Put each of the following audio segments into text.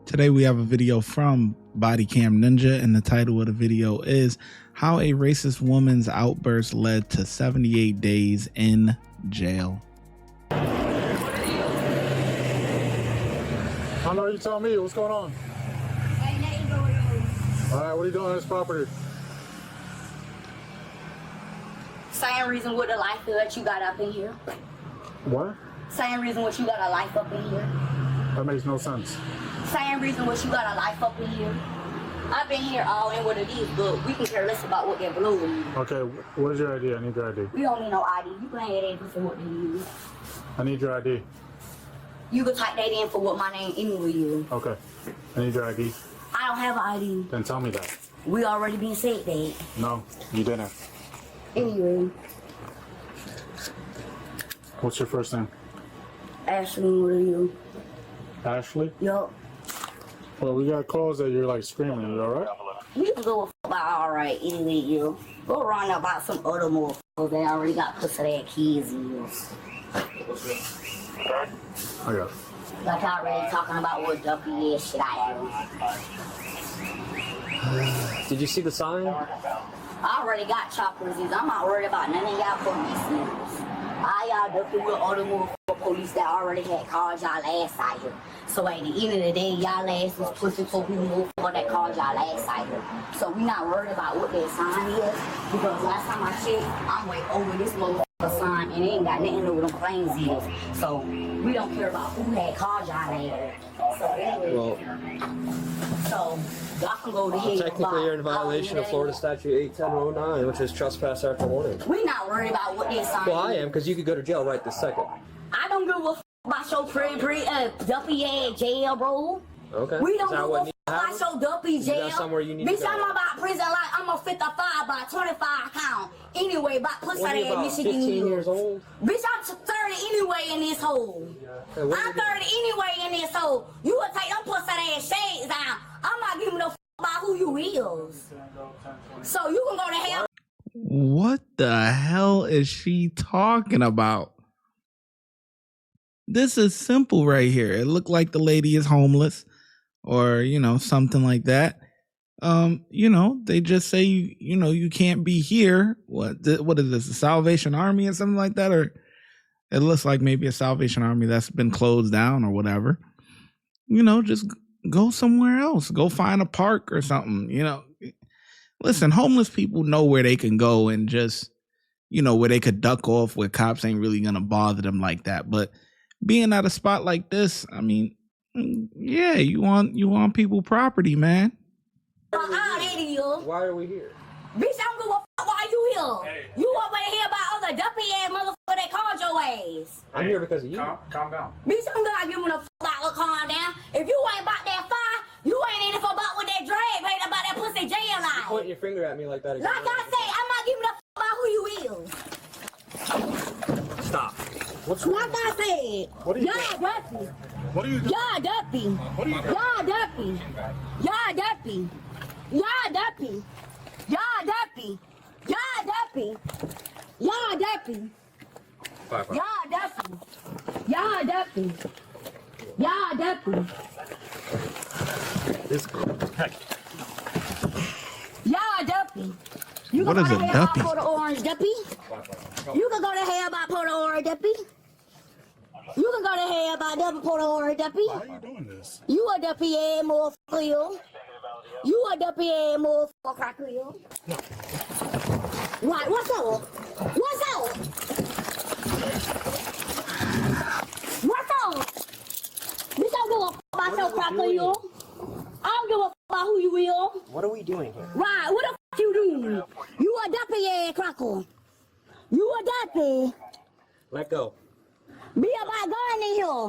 Today we have a video from Body Cam Ninja, and the title of the video is How a Racist Woman's Outburst Led to 78 Days in Jail. I know you tell me. What's going on? All right, what are you doing on this property? Same reason with the life that you got up in here. What? Same reason what you got a life up in here. That makes no sense. Same reason what you got a life up in here. I've been here all in what it is, but we can care less about what that blue is. Okay, what is your ID? I need your ID. We don't need no ID. You can have that in for what it is. I need your ID. You can type that in for what my name anyway is. Okay, I need your ID. I don't have an ID. Then tell me that. We already been said that. No, you didn't. Anyway. What's your first name? Ashley, what are you? Ashley? Yup. Well, we got calls that you're like screaming. You alright? You can go about alright anyway, you. Go run about some other motherfuckers that already got pussy that kids in. I got it. Like I already talking about what dumpy ass shit I am. Did you see the sign? I already got choppers. I'm not worried about none of y'all police. All y'all dumpy with all the motherfucking police that already had called y'all last out here. So at the end of the day, y'all ass was pushing for who motherfucker that called y'all last out here. So we not worried about what that sign is, because last time I checked, I'm way over this motherfucker sign and it ain't got nothing to do with them claims is. So we don't care about who had called y'all later. So anyway, so y'all can go to hell. Technically, you're in violation of Florida Statute 81009, which is trespass after warning. We not worried about what that sign is. Well, I am, because you could go to jail right this second. I don't give a f about your pretty dumpy ass jail, bro. Okay. We don't give a f about about your dumpy jail. got somewhere you need Bitch, to go. I'm about prison like I'm a 55 by 25 count. Anyway, about pussy What are you, that about Michigan 15 years old? Bitch, I'm 30 anyway in this hole. Hey, what are I'm you doing? 30 anyway in this hole. You will take them pussy ass shades down. I'm not giving no f about who you is. So you can go to hell. What the hell is she talking about? This is simple right here. It looked like the lady is homeless or, something like that. They just say, you can't be here. What is this, a Salvation Army or something like that? Or it looks like maybe a Salvation Army that's been closed down or whatever. Just go somewhere else. Go find a park or something, Listen, homeless people know where they can go and just, where they could duck off, where cops ain't really going to bother them like that. But being at a spot like this, I mean, yeah, you want people property, man. Why are we here? Bitch, I don't give a f why you here. Hey. You over here about other dumpy ass motherfucker that called your ass. I'm here because of you. Calm down. Bitch, I'm not giving a f about calm down. If you ain't about that fire, you ain't in it for about with that drag, ain't about that pussy jail life. Pointing your finger at me like that again. Like I say, I'm not giving a f about who you is. Stop. What's Like I said, What are you y'all dumpy. What are you doing? Y'all dumpy. What are you doing? Y'all dumpy. Y'all dumpy. Y'all dumpy. Y'all dumpy. Y'all dumpy. Y'all dumpy. Y'all dumpy. Y'all dumpy. Y'all dumpy. Y'all dumpy. You What can is go a to hell dumpy? about Port Orange dumpy. You can go to hell about Port Orange dumpy. You can go to hell about Port Orange dumpy. Why are you doing this? You a dumpy ass motherfucker. You a dumpy ass motherfucker. Right, what's up? What's up? What's up? Bitch, don't give a f about your cracker, you. I don't give a f about who you is. What are we doing here? Right, what the f you doing? You a dumpy ass cracker. You a dumpy. Let go. Be about gun in here.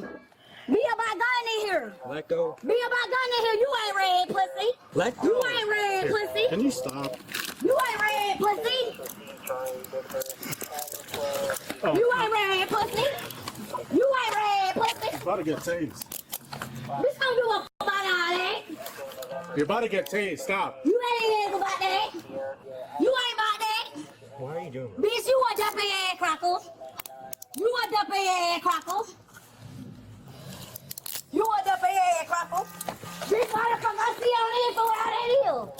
Be about gun in here. Let go. Be about gun in here. You ain't red pussy. Let go. You ain't red pussy. Can you stop? You ain't red pussy. You ain't red pussy. You ain't red pussy. You're about to get tased. Bitch, don't give a f about all that. You're about to get tased. Stop. You ain't about that. You ain't about that. Why are you doing that? Bitch, you a dumpy ass cracker. You a dumpy ass cracker. You a dumpy ass cracker. You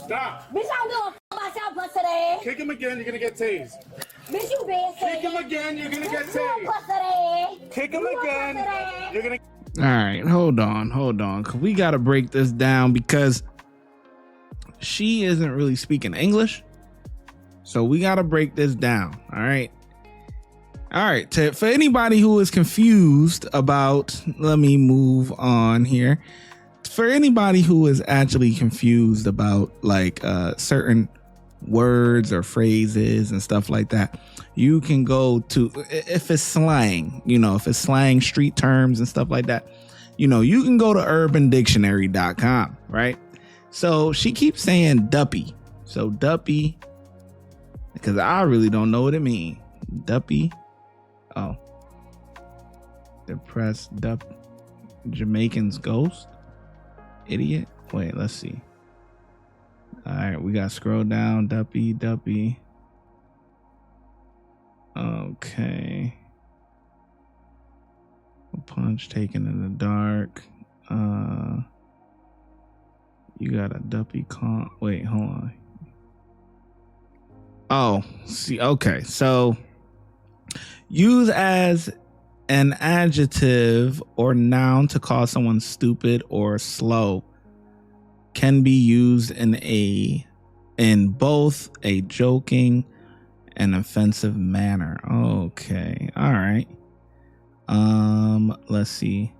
Stop. Bitch, I don't give a fuck about your pussy ass. Kick him again, you're gonna get tased. Bitch, you bad Kick him again, you're gonna get You a tased. pussy ass. Kick him You a again, pussy ass. you're gonna. All right, hold on. 'Cause we got to break this down because she isn't really speaking English. So we got to break this down. All right. For anybody who is confused about, let me move on here. For anybody who is actually confused about like certain words or phrases and stuff like that, you can go to, if it's slang, if it's slang, street terms and stuff like that, you can go to urbandictionary.com, right? So she keeps saying duppy. So duppy, because I really don't know what it means. Duppy. Oh. Depressed Jamaican's ghost. Idiot. Wait, let's see. All right, we got to scroll down. Duppy. Okay. A punch taken in the dark. You got a duppy con. Wait, hold on. Oh, see, okay. So use as an adjective or noun to call someone stupid or slow. Can be used in both a joking and offensive manner. Okay. All right. Let's see.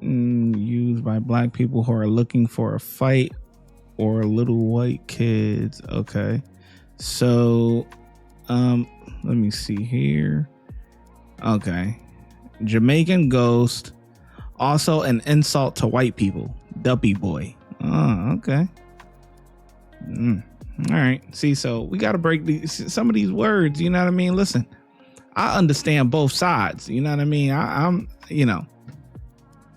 Used by black people who are looking for a fight or little white kids. Okay. So, let me see here. Okay. Jamaican ghost. Also an insult to white people. Duppy boy. Oh, okay. All right. See, so we got to break some of these words. You know what I mean? Listen, I understand both sides. You know what I mean? I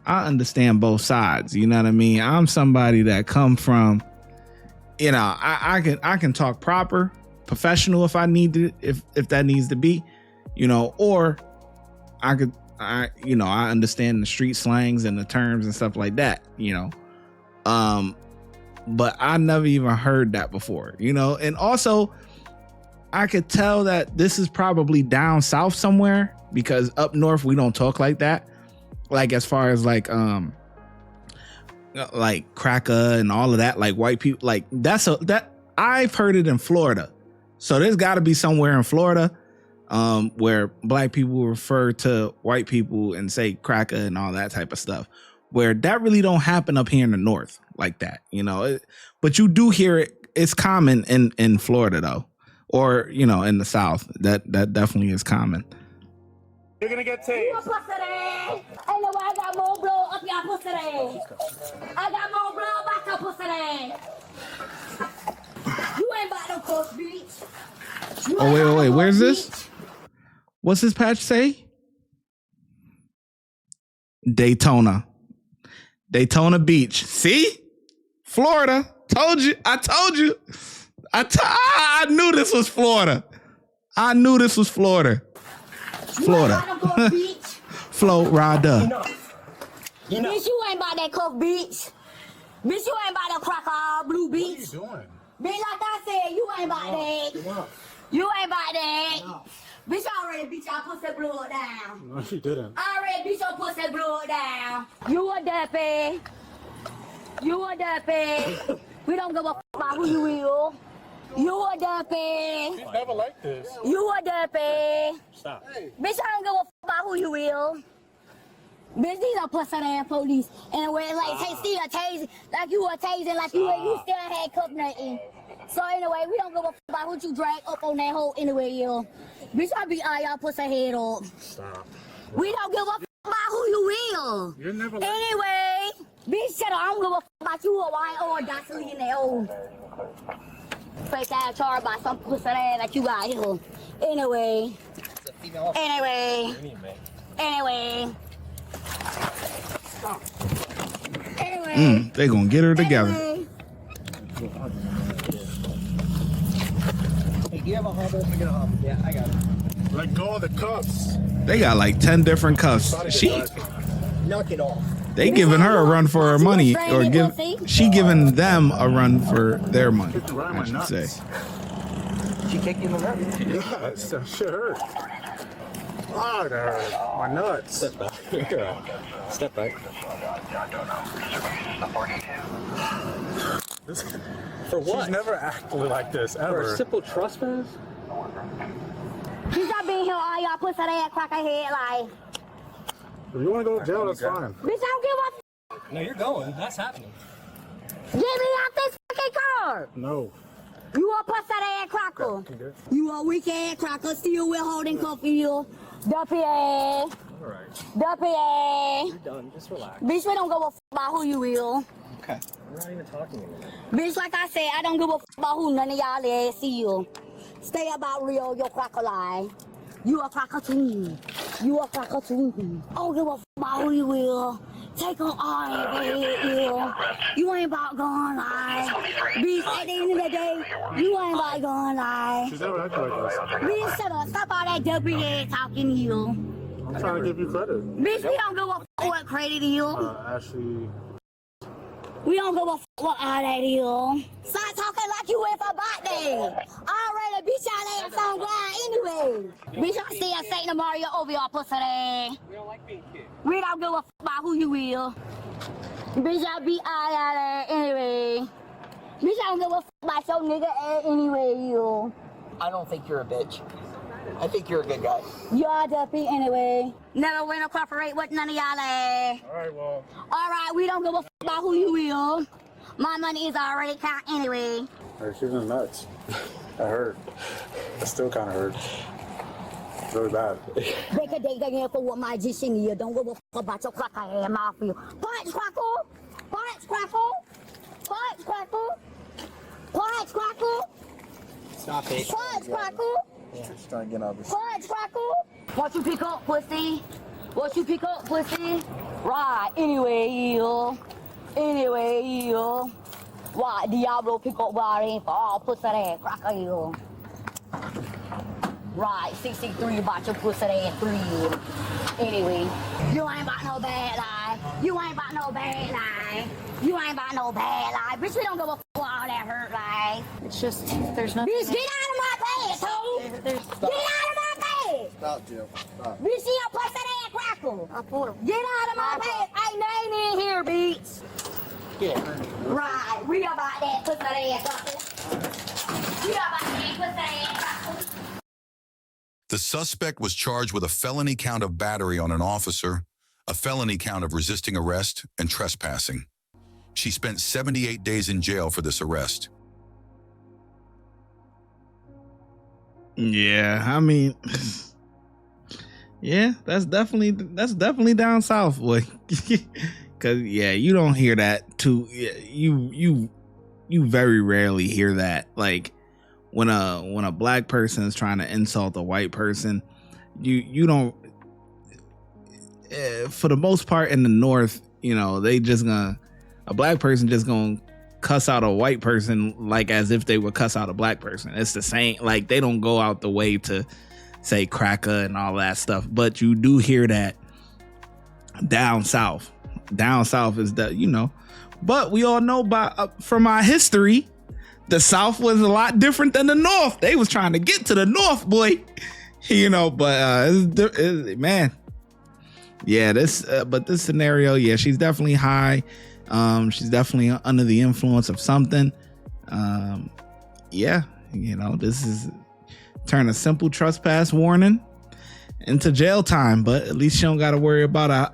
understand both sides. You know what I mean? I'm somebody that come from, I can talk proper, professional if I need to, if that needs to be, or I understand the street slangs and the terms and stuff like that, but I never even heard that before, and also I could tell that this is probably down south somewhere because up north, we don't talk like that. Like as far as like cracker and all of that, like white people, like that I've heard it in Florida. So there's got to be somewhere in Florida where black people refer to white people and say cracker and all that type of stuff, where that really don't happen up here in the north like that, but you do hear it. It's common in Florida though, or, in the South, that definitely is common. You're gonna get You a tased. pussy ass. Ain't no way I got more blood up your pussy ass. I got more blood back your pussy ass. You ain't about no coach, bitch. You Oh, ain't about wait. no Where's coach, this? bitch. What's this patch say? Daytona Beach. See? Florida. I told you. I knew this was Florida. Florida. You ain't about no coach, bitch. Florida. Bitch, you ain't about that coke, bitch. Bitch, you ain't about that cracker blue, What are you bitch. doing? Bitch, like I said, you ain't about that. You ain't about that. Bitch, I already beat your pussy blood down. No, she didn't. I already beat your pussy blood down. You a duppy. We don't give a fuck about who you will. You a duppy. She's never like this. You a duppy. Stop. Bitch, I don't give a fuck about who you will. Bitch, these are pussy ass police. And where like still tasing, like you were tasing, like you still had cup nothing. So anyway, we don't give a fuck about what you drag up on that hole anyway, yo. Bitch, I beat all y'all pussy head up. Stop. We don't give a fuck about who you will. You're never like Anyway, bitch, shut up. I don't give a fuck about you or why or Dr. in that hole. Fake ass charged by some pussy ass that you got here. Anyway. They gonna get her together. Anyway. Hey, do you have a humble? Let me get a humble. Yeah, I got it. Let go of the cuffs. They got like 10 different cuffs. Sorry, She guys. Knock it off. They giving her a run for her money, or she giving them a run for their money, I should say. She kicked you in the nuts. Yeah, that shit hurt. Oh, that hurt. My nuts. Step back. Step back. For what? She's never acted like this, For ever. a simple trespass? She's not being here all y'all pussy ass crackhead like. If you want to go to jail, that's fine. Bitch, I don't give a No, you're going. That's happening. Get me out this fucking car. No. You a pussy ass cracker. You a weak ass cracker. Still with holding Cofield. Dumpy ass. Alright. Dumpy ass. You're done. Just relax. Bitch, we don't give a f about who you will. Okay. We're not even talking anymore. Bitch, like I said, I don't give a f about who none of y'all ass see you. Stay about real, your cracker lie. You a cracker too. You a cracker too. I don't give a f about who you will. Take on all of it, you ain't about going lie. Bitch, at the end of the day, you ain't about going lie. She's never acted like this. Bitch, shut up. Stop all that W ass talking you. I'm trying to give you credit. Bitch, we don't give a f what credit you. Ashley. We don't give a f what all that is. Stop talking like you with a bot day. Already, bitch, y'all ass on ground anyway. Bitch, I still Satan Mario over your pussy there. We don't like being kicked. We don't give a f about who you will. Bitch, I beat all y'all there anyway. Bitch, I don't give a f about your nigga ass anyway, you. I don't think you're a bitch. I think you're a good guy. Y'all dumpy anyway. Never win or cooperate with none of y'all ass. Alright, well. Alright, we don't give a f about who you will. My money is already count anyway. She's in the nuts. That hurt. It still kind of hurts. It's really bad. Break a date again for what my magician here. Don't give a f about your cracker ass mouth for you. Punch, crackle! Punch, crackle! Punch, crackle! Punch, crackle! Stop it. Punch, crackle! She's trying to get out of this. Punch, crackle! What you pick up, pussy? What you pick up, pussy? Right, anyway, you. Anyway, you. Why Diablo pick up why ain't for all pussy ass cracker you. Right, 63 about your pussy ass 3. Anyway, you ain't about no bad lie. You ain't about no bad lie. You ain't about no bad lie. Bitch, we don't give a f all that hurt lie. It's just, there's nothing. Bitch, get out of my pants, ho! Get out of my pants! Stop, Jill. Stop. Bitch, see your pussy ass crackle. I pulled him. Get out of my pants. Ain't nothing in here, bitch. Yeah. Right, we about that pussy ass crackle. We about that pussy ass crackle. The suspect was charged with a felony count of battery on an officer, a felony count of resisting arrest, and trespassing. She spent 78 days in jail for this arrest. Yeah, I mean, yeah, that's definitely down south, boy. Cause yeah, you don't hear that too. You very rarely hear that. Like when a black person is trying to insult a white person, you don't. For the most part in the North, you know, a black person just gonna cuss out a white person like as if they would cuss out a black person. It's the same. Like they don't go out the way to say cracker and all that stuff, but you do hear that down south. Down south is that, you know, but we all know from our history, the South was a lot different than the North. They was trying to get to the North, boy, you know, but man, yeah, this scenario, yeah, she's definitely high. She's definitely under the influence of something. Yeah, you know, this is turn a simple trespass warning into jail time, but at least she don't got to worry about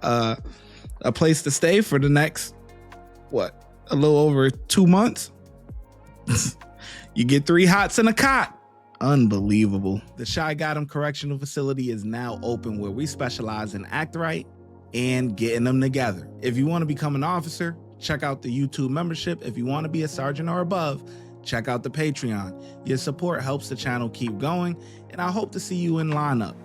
a place to stay for the next, a little over 2 months. You get 3 hots and a cot. Unbelievable. The ShyGotEm Correctional Facility is now open, where we specialize in act right and getting them together. If you want to become an officer, check out the YouTube membership. If you want to be a sergeant or above, check out the Patreon. Your support helps the channel keep going, and I hope to see you in lineup.